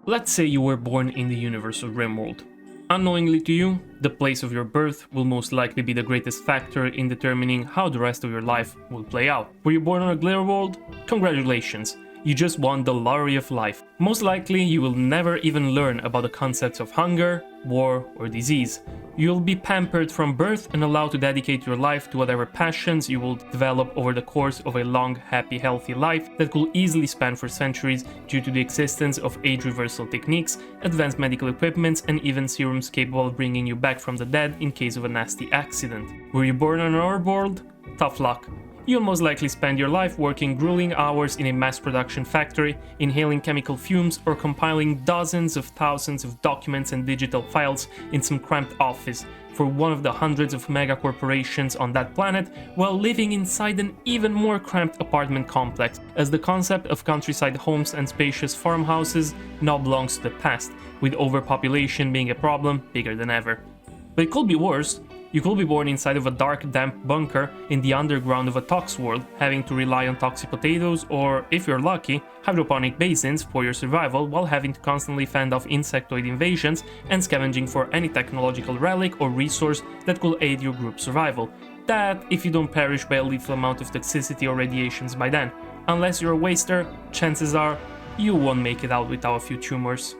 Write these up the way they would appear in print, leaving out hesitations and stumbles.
Let's say you were born in the universe of Rimworld. Unknowingly to you, the place of your birth will most likely be the greatest factor in determining how the rest of your life will play out. Were you born on a glare world? Congratulations! You just won the lottery of life. Most likely, you will never even learn about the concepts of hunger, war, or disease. You'll be pampered from birth and allowed to dedicate your life to whatever passions you will develop over the course of a long, happy, healthy life that could easily span for centuries due to the existence of age reversal techniques, advanced medical equipments, and even serums capable of bringing you back from the dead in case of a nasty accident. Were you born on an orb world? Tough luck. You'll most likely spend your life working grueling hours in a mass production factory, inhaling chemical fumes, or compiling dozens of thousands of documents and digital files in some cramped office for one of the hundreds of mega corporations on that planet, while living inside an even more cramped apartment complex, as the concept of countryside homes and spacious farmhouses now belongs to the past, with overpopulation being a problem bigger than ever. But it could be worse. You could be born inside of a dark, damp bunker in the underground of a tox world, having to rely on toxic potatoes or, if you're lucky, hydroponic basins for your survival while having to constantly fend off insectoid invasions and scavenging for any technological relic or resource that could aid your group's survival. That, if you don't perish by a lethal amount of toxicity or radiations by then. Unless you're a waster, chances are you won't make it out without a few tumors.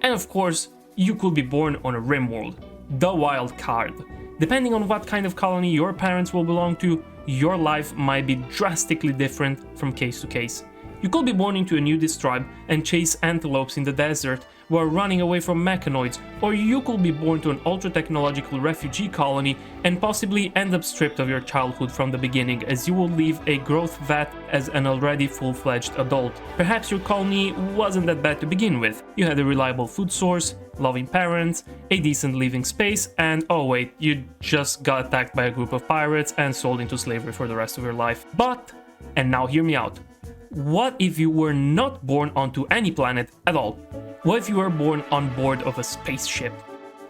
And of course, you could be born on a Rimworld, the wild card. Depending on what kind of colony your parents will belong to, your life might be drastically different from case to case. You could be born into a nudist tribe and chase antelopes in the desert while running away from mechanoids, or you could be born to an ultra-technological refugee colony and possibly end up stripped of your childhood from the beginning, as you will leave a growth vat as an already full-fledged adult. Perhaps your colony wasn't that bad to begin with. You had a reliable food source, loving parents, a decent living space, and oh wait, you just got attacked by a group of pirates and sold into slavery for the rest of your life. But, and now hear me out, what if you were not born onto any planet at all? What if you were born on board of a spaceship?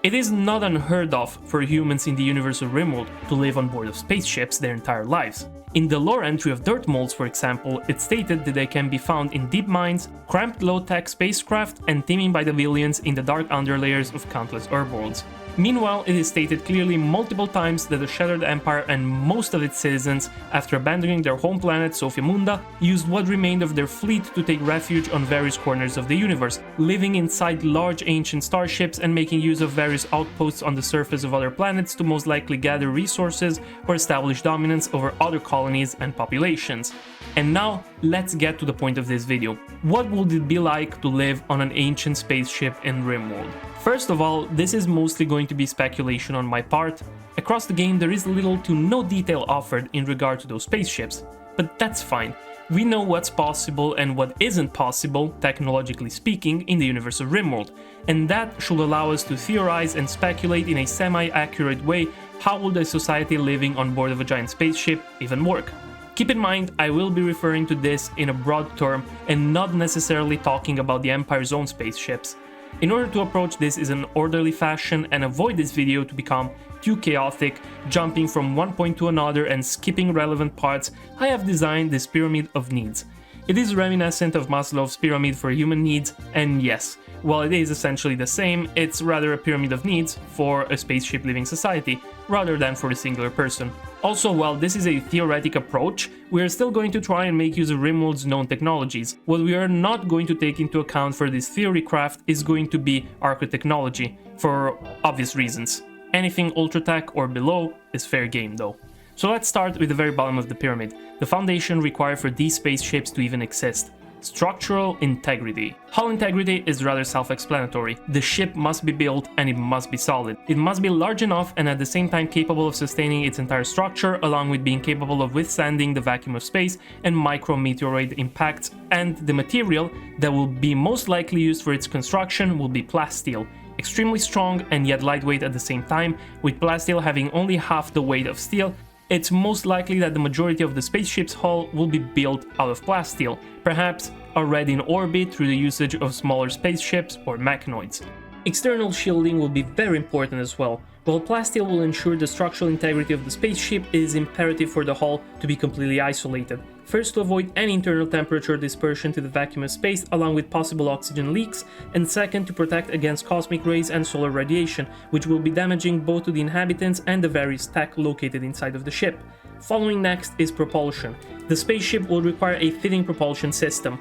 It is not unheard of for humans in the universe of Rimworld to live on board of spaceships their entire lives. In the lore entry of dirt molds, for example, it's stated that they can be found in deep mines, cramped low-tech spacecraft, and teeming by the billions in the dark underlayers of countless herb worlds. Meanwhile, it is stated clearly multiple times that the Shattered Empire and most of its citizens, after abandoning their home planet Sophia Munda, used what remained of their fleet to take refuge on various corners of the universe, living inside large ancient starships and making use of various outposts on the surface of other planets to most likely gather resources or establish dominance over other colonies and populations. And now, let's get to the point of this video. What would it be like to live on an ancient spaceship in Rimworld? First of all, this is mostly going to be speculation on my part. Across the game there is little to no detail offered in regard to those spaceships, but that's fine. We know what's possible and what isn't possible, technologically speaking, in the universe of Rimworld, and that should allow us to theorize and speculate in a semi-accurate way how would a society living on board of a giant spaceship even work. Keep in mind, I will be referring to this in a broad term and not necessarily talking about the Empire's own spaceships. In order to approach this in an orderly fashion and avoid this video to become too chaotic, jumping from one point to another and skipping relevant parts, I have designed this pyramid of needs. It is reminiscent of Maslow's pyramid for human needs, and yes, while it is essentially the same, it's rather a pyramid of needs for a spaceship living society, rather than for a singular person. Also, while this is a theoretic approach, we are still going to try and make use of Rimworld's known technologies. What we are not going to take into account for this theory craft is going to be architechnology, for obvious reasons. Anything ultratech or below is fair game though. So let's start with the very bottom of the pyramid, the foundation required for these spaceships to even exist. Structural integrity. Hull integrity is rather self-explanatory. The ship must be built and it must be solid. It must be large enough and at the same time capable of sustaining its entire structure, along with being capable of withstanding the vacuum of space and micro-meteoroid impacts, and the material that will be most likely used for its construction will be plasteel. Extremely strong and yet lightweight at the same time, with plasteel having only half the weight of steel. It's most likely that the majority of the spaceship's hull will be built out of plasteel, perhaps already in orbit through the usage of smaller spaceships or mechanoids. External shielding will be very important as well. While plasteel will ensure the structural integrity of the spaceship, it is imperative for the hull to be completely isolated. First, to avoid any internal temperature dispersion to the vacuum of space, along with possible oxygen leaks, and second, to protect against cosmic rays and solar radiation, which will be damaging both to the inhabitants and the various tech located inside of the ship. Following next is propulsion. The spaceship will require a fitting propulsion system.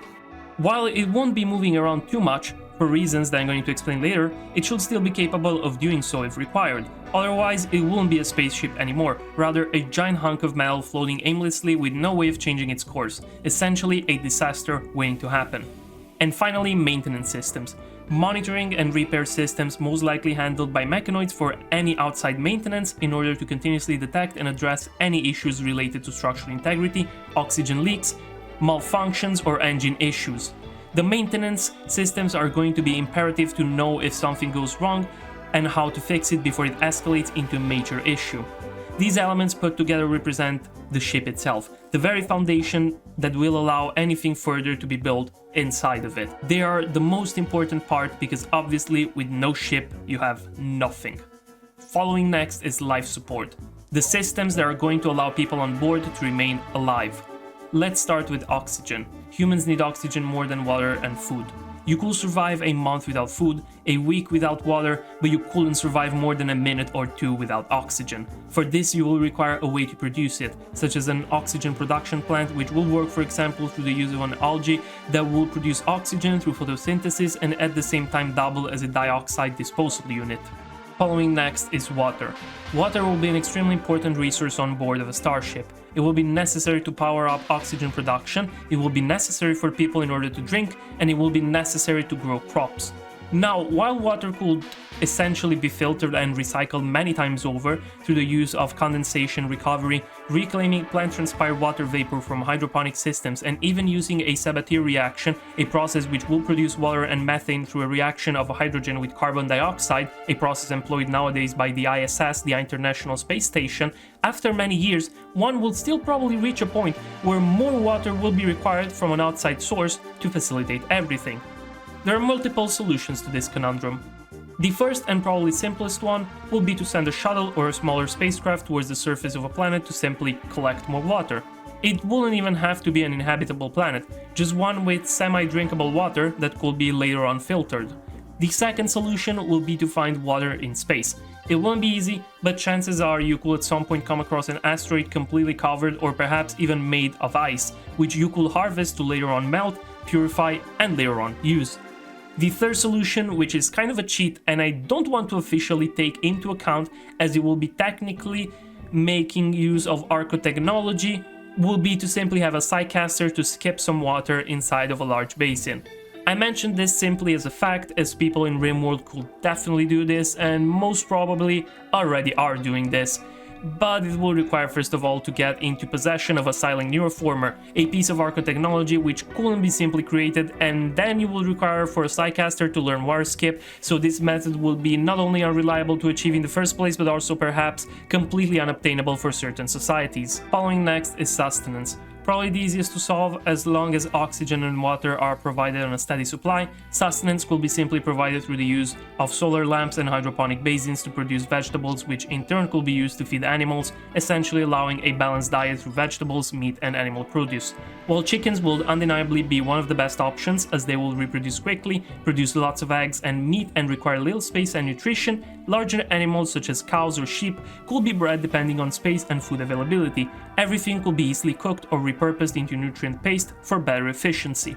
While it won't be moving around too much, for reasons that I'm going to explain later, it should still be capable of doing so if required. Otherwise, it won't be a spaceship anymore, rather a giant hunk of metal floating aimlessly with no way of changing its course, essentially a disaster waiting to happen. And finally, maintenance systems. Monitoring and repair systems most likely handled by mechanoids for any outside maintenance in order to continuously detect and address any issues related to structural integrity, oxygen leaks, malfunctions, or engine issues. The maintenance systems are going to be imperative to know if something goes wrong and how to fix it before it escalates into a major issue. These elements put together represent the ship itself, the very foundation that will allow anything further to be built inside of it. They are the most important part because obviously with no ship you have nothing. Following next is life support, the systems that are going to allow people on board to remain alive. Let's start with oxygen. Humans need oxygen more than water and food. You could survive a month without food, a week without water, but you couldn't survive more than a minute or two without oxygen. For this you will require a way to produce it, such as an oxygen production plant, which will work for example through the use of an algae that will produce oxygen through photosynthesis and at the same time double as a dioxide disposal unit. Following next is water. Water will be an extremely important resource on board of a starship. It will be necessary to power up oxygen production, it will be necessary for people in order to drink, and it will be necessary to grow crops. Now, while water could essentially be filtered and recycled many times over through the use of condensation recovery, reclaiming plant-transpired water vapor from hydroponic systems, and even using a Sabatier reaction, a process which will produce water and methane through a reaction of hydrogen with carbon dioxide, a process employed nowadays by the ISS, the International Space Station, after many years, one will still probably reach a point where more water will be required from an outside source to facilitate everything. There are multiple solutions to this conundrum. The first and probably simplest one will be to send a shuttle or a smaller spacecraft towards the surface of a planet to simply collect more water. It wouldn't even have to be an inhabitable planet, just one with semi-drinkable water that could be later on filtered. The second solution will be to find water in space. It won't be easy, but chances are you could at some point come across an asteroid completely covered or perhaps even made of ice, which you could harvest to later on melt, purify, and later on use. The third solution, which is kind of a cheat and I don't want to officially take into account as it will be technically making use of archotechnology, will be to simply have a Psycaster to skip some water inside of a large basin. I mentioned this simply as a fact, as people in Rimworld could definitely do this and most probably already are doing this. But it will require first of all to get into possession of a Silent Neuroformer, a piece of archotechnology which couldn't be simply created, and then you will require for a Psycaster to learn water skip, so this method will be not only unreliable to achieve in the first place but also perhaps completely unobtainable for certain societies. Following next is sustenance. Probably the easiest to solve as long as oxygen and water are provided on a steady supply. Sustenance will be simply provided through the use of solar lamps and hydroponic basins to produce vegetables, which in turn could be used to feed animals, essentially allowing a balanced diet through vegetables, meat, and animal produce. While chickens will undeniably be one of the best options as they will reproduce quickly, produce lots of eggs and meat, and require little space and nutrition, larger animals such as cows or sheep could be bred depending on space and food availability. Everything could be easily cooked or repurposed into nutrient paste for better efficiency.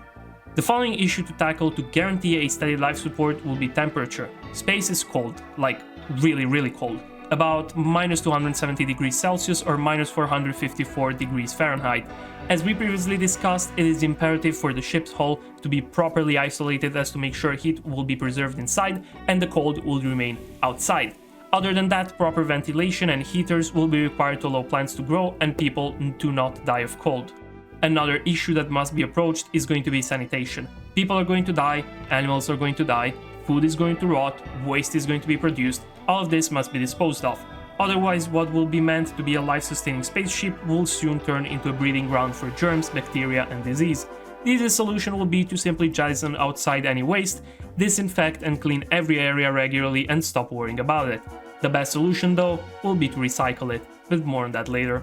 The following issue to tackle to guarantee a steady life support will be temperature. Space is cold, like really cold, about minus 270 degrees Celsius or minus 454 degrees Fahrenheit. As we previously discussed, it is imperative for the ship's hull to be properly isolated as to make sure heat will be preserved inside and the cold will remain outside. Other than that, proper ventilation and heaters will be required to allow plants to grow and people to not die of cold. Another issue that must be approached is going to be sanitation. People are going to die, animals are going to die, food is going to rot, waste is going to be produced, all of this must be disposed of. Otherwise, what will be meant to be a life-sustaining spaceship will soon turn into a breeding ground for germs, bacteria, and disease. The easiest solution will be to simply jettison outside any waste, disinfect and clean every area regularly and stop worrying about it. The best solution though will be to recycle it, but more on that later.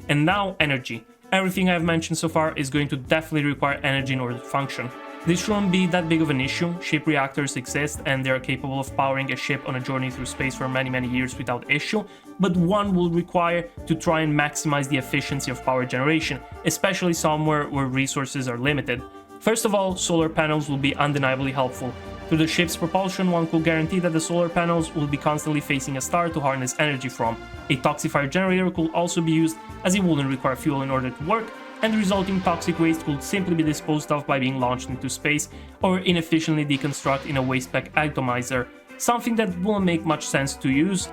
And now energy. Everything I've mentioned so far is going to definitely require energy in order to function. This shouldn't be that big of an issue. Ship reactors exist and they are capable of powering a ship on a journey through space for many years without issue, but one will require to try and maximize the efficiency of power generation, especially somewhere where resources are limited. First of all, solar panels will be undeniably helpful. Through the ship's propulsion, one could guarantee that the solar panels will be constantly facing a star to harness energy from. A toxifier generator could also be used, as it wouldn't require fuel in order to work, and the resulting toxic waste could simply be disposed of by being launched into space or inefficiently deconstruct in a waste pack atomizer, something that won't make much sense to use,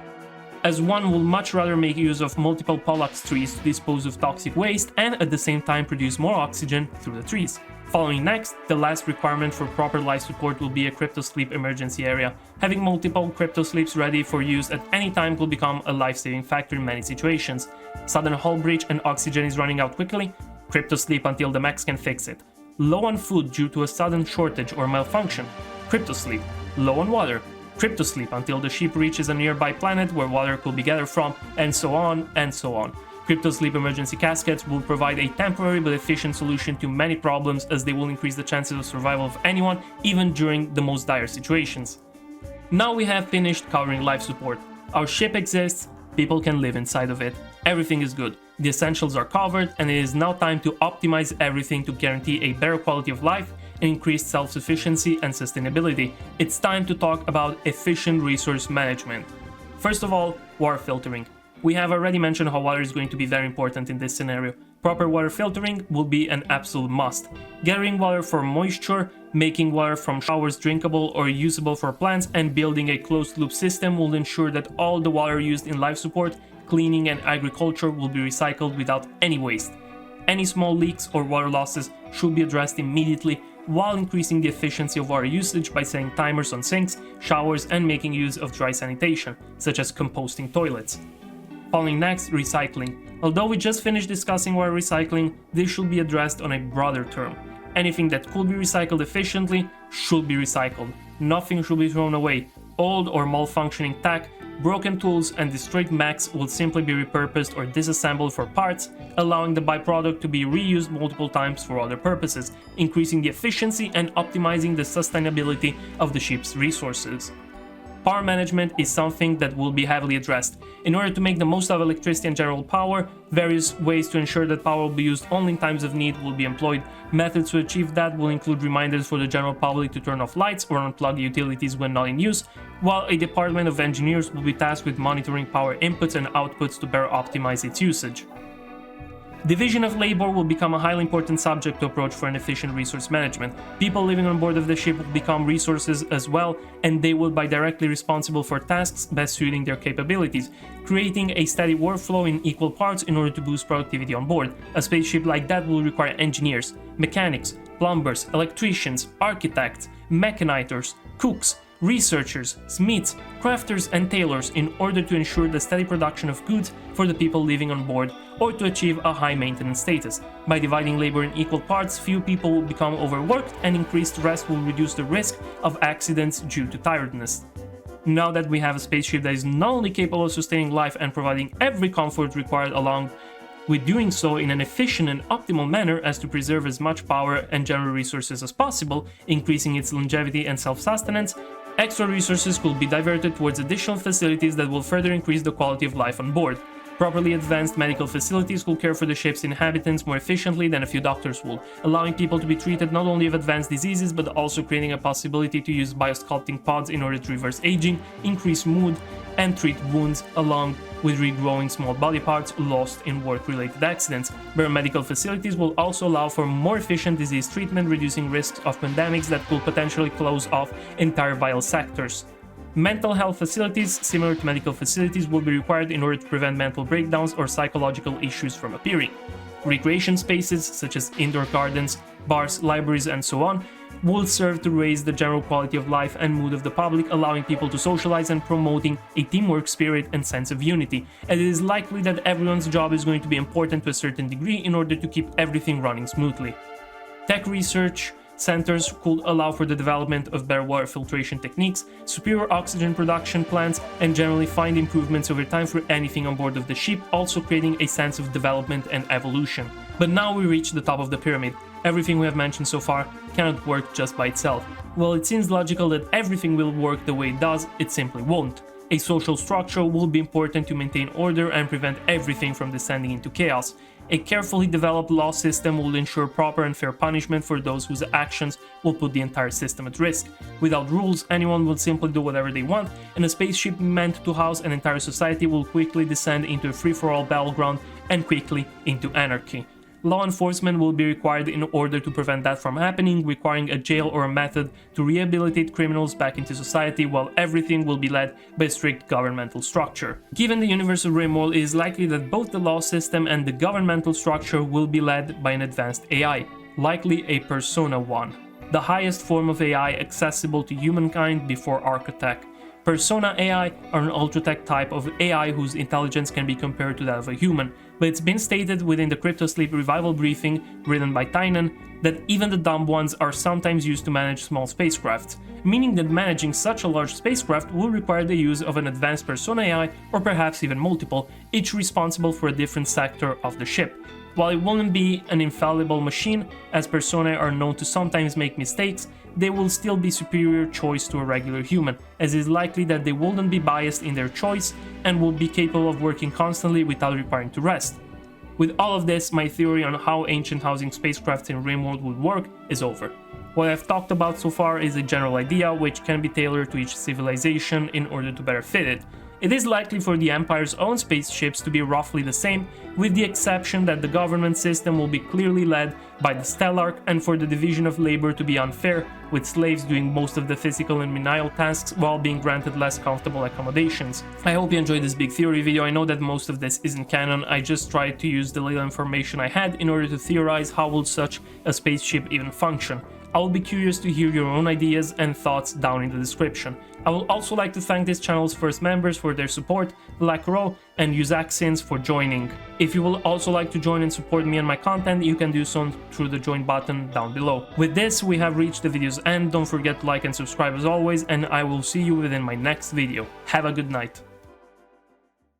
as one will much rather make use of multiple Pollux trees to dispose of toxic waste and at the same time produce more oxygen through the trees. Following next, the last requirement for proper life support will be a cryptosleep emergency area. Having multiple cryptosleeps ready for use at any time could become a life-saving factor in many situations. Sudden hull breach and oxygen is running out quickly? Cryptosleep until the mechs can fix it. Low on food due to a sudden shortage or malfunction? Cryptosleep. Low on water? Cryptosleep until the ship reaches a nearby planet where water could be gathered from, and so on and so on. Cryptosleep emergency caskets will provide a temporary but efficient solution to many problems, as they will increase the chances of survival of anyone, even during the most dire situations. Now we have finished covering life support. Our ship exists, people can live inside of it, everything is good. The essentials are covered, and it is now time to optimize everything to guarantee a better quality of life and increased self-sufficiency and sustainability. It's time to talk about efficient resource management. First of all, water filtering. We have already mentioned how water is going to be very important in this scenario. Proper water filtering will be an absolute must. Gathering water for moisture, making water from showers drinkable or usable for plants, and building a closed-loop system will ensure that all the water used in life support, cleaning, and agriculture will be recycled without any waste. Any small leaks or water losses should be addressed immediately, while increasing the efficiency of water usage by setting timers on sinks, showers, and making use of dry sanitation, such as composting toilets. Following next, recycling. Although we just finished discussing water recycling, this should be addressed on a broader term. Anything that could be recycled efficiently should be recycled. Nothing should be thrown away. Old or malfunctioning tech, broken tools, and destroyed mechs will simply be repurposed or disassembled for parts, allowing the byproduct to be reused multiple times for other purposes, increasing the efficiency and optimizing the sustainability of the ship's resources. Power management is something that will be heavily addressed. In order to make the most of electricity and general power, various ways to ensure that power will be used only in times of need will be employed. Methods to achieve that will include reminders for the general public to turn off lights or unplug utilities when not in use, while a department of engineers will be tasked with monitoring power inputs and outputs to better optimize its usage. Division of labor will become a highly important subject to approach for an efficient resource management. People living on board of the ship will become resources as well, and they will be directly responsible for tasks best suiting their capabilities, creating a steady workflow in equal parts in order to boost productivity on board. A spaceship like that will require engineers, mechanics, plumbers, electricians, architects, mechanizers, cooks, researchers, smiths, crafters, and tailors in order to ensure the steady production of goods for the people living on board, or to achieve a high maintenance status. By dividing labor in equal parts, few people will become overworked, and increased rest will reduce the risk of accidents due to tiredness. Now that we have a spaceship that is not only capable of sustaining life and providing every comfort required, along with doing so in an efficient and optimal manner as to preserve as much power and general resources as possible, increasing its longevity and self-sustenance, extra resources could be diverted towards additional facilities that will further increase the quality of life on board. Properly advanced medical facilities will care for the ship's inhabitants more efficiently than a few doctors would, allowing people to be treated not only of advanced diseases but also creating a possibility to use biosculpting pods in order to reverse aging, increase mood, and treat wounds, along with regrowing small body parts lost in work-related accidents. Better medical facilities will also allow for more efficient disease treatment, reducing risks of pandemics that could potentially close off entire vital sectors. Mental health facilities, similar to medical facilities, will be required in order to prevent mental breakdowns or psychological issues from appearing. Recreation spaces, such as indoor gardens, bars, libraries, and so on, will serve to raise the general quality of life and mood of the public, allowing people to socialize and promoting a teamwork spirit and sense of unity. And it is likely that everyone's job is going to be important to a certain degree in order to keep everything running smoothly. Tech research, centers could allow for the development of better water filtration techniques, superior oxygen production plants, and generally find improvements over time for anything on board of the ship, also creating a sense of development and evolution. But now we reach the top of the pyramid. Everything we have mentioned so far cannot work just by itself. While it seems logical that everything will work the way it does, it simply won't. A social structure will be important to maintain order and prevent everything from descending into chaos. A carefully developed law system will ensure proper and fair punishment for those whose actions will put the entire system at risk. Without rules, anyone will simply do whatever they want, and a spaceship meant to house an entire society will quickly descend into a free-for-all battleground and quickly into anarchy. Law enforcement will be required in order to prevent that from happening, requiring a jail or a method to rehabilitate criminals back into society, while everything will be led by a strict governmental structure. Given the universe of Rimworld, it is likely that both the law system and the governmental structure will be led by an advanced AI, likely a Persona 1, the highest form of AI accessible to humankind before Architect. Persona AI are an ultra-tech type of AI whose intelligence can be compared to that of a human, but it's been stated within the Crypto Sleep Revival briefing written by Tynan that even the dumb ones are sometimes used to manage small spacecrafts, meaning that managing such a large spacecraft will require the use of an advanced Persona AI or perhaps even multiple, each responsible for a different sector of the ship. While it wouldn't be an infallible machine, as Personae are known to sometimes make mistakes, they will still be superior choice to a regular human, as it is likely that they wouldn't be biased in their choice and will be capable of working constantly without requiring to rest. With all of this, my theory on how ancient housing spacecrafts in Rimworld would work is over. What I've talked about so far is a general idea which can be tailored to each civilization in order to better fit it. It is likely for the Empire's own spaceships to be roughly the same, with the exception that the government system will be clearly led by the Stellarch, and for the division of labor to be unfair, with slaves doing most of the physical and menial tasks while being granted less comfortable accommodations. I hope you enjoyed this big theory video. I know that most of this isn't canon, I just tried to use the little information I had in order to theorize how will such a spaceship even function. I will be curious to hear your own ideas and thoughts down in the description. I would also like to thank this channel's first members for their support, Lacro and Uzaxins for joining. If you will also like to join and support me and my content, you can do so through the join button down below. With this, we have reached the video's end. Don't forget to like and subscribe as always, and I will see you within my next video. Have a good night.